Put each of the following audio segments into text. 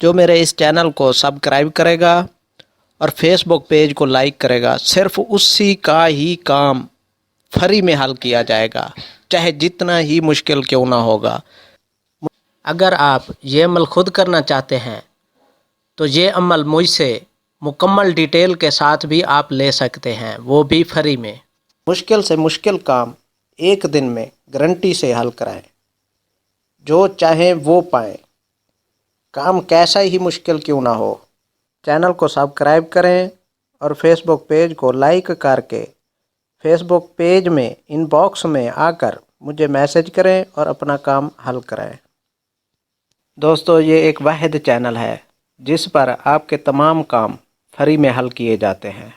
جو میرے اس چینل کو سبسکرائب کرے گا اور فیس بک پیج کو لائک کرے گا، صرف اسی کا ہی کام فری میں حل کیا جائے گا، چاہے جتنا ہی مشکل کیوں نہ ہوگا۔ اگر آپ یہ عمل خود کرنا چاہتے ہیں تو یہ عمل مجھ سے مکمل ڈیٹیل کے ساتھ بھی آپ لے سکتے ہیں، وہ بھی فری میں۔ مشکل سے مشکل کام ایک دن میں گارنٹی سے حل کرائیں، جو چاہیں وہ پائیں، کام کیسا ہی مشکل کیوں نہ ہو۔ چینل کو سبسکرائب کریں اور فیس بک پیج کو لائک کر کے فیس بک پیج میں ان باکس میں آ کر مجھے میسج کریں اور اپنا کام حل کرائیں۔ دوستو، یہ ایک واحد چینل ہے جس پر آپ کے تمام کام فری میں حل کیے جاتے ہیں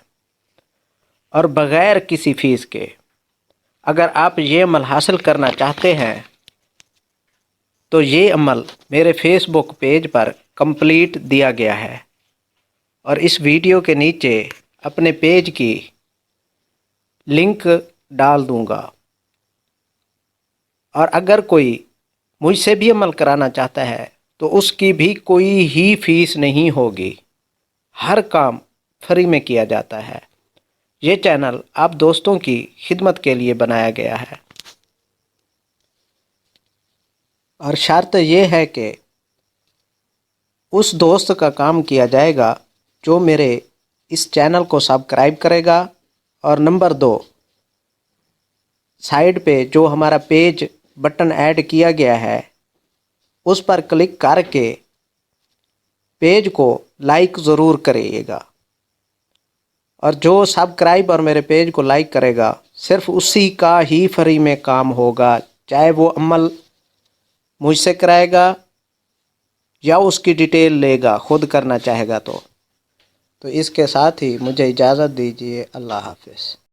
اور بغیر کسی فیس کے۔ اگر آپ یہ عمل حاصل کرنا چاہتے ہیں تو یہ عمل میرے فیس بک پیج پر کمپلیٹ دیا گیا ہے، اور اس ویڈیو کے نیچے اپنے پیج کی لنک ڈال دوں گا۔ اور اگر کوئی مجھ سے بھی عمل کرانا چاہتا ہے تو اس کی بھی کوئی ہی فیس نہیں ہوگی، ہر کام فری میں کیا جاتا ہے۔ یہ چینل آپ دوستوں کی خدمت کے لیے بنایا گیا ہے، اور شرط یہ ہے کہ اس دوست کا کام کیا جائے گا جو میرے اس چینل کو سبسکرائب کرے گا، اور نمبر 2، سائڈ پہ جو ہمارا پیج بٹن ایڈ کیا گیا ہے اس پر کلک کر کے پیج کو لائک ضرور کریے گا، اور جو سبسکرائب اور میرے پیج کو لائک کرے گا صرف اسی کا ہی فری میں کام ہوگا، چاہے وہ عمل مجھ سے کرائے گا یا اس کی ڈیٹیل لے گا خود کرنا چاہے گا تو اس کے ساتھ ہی مجھے اجازت دیجیے۔ اللہ حافظ۔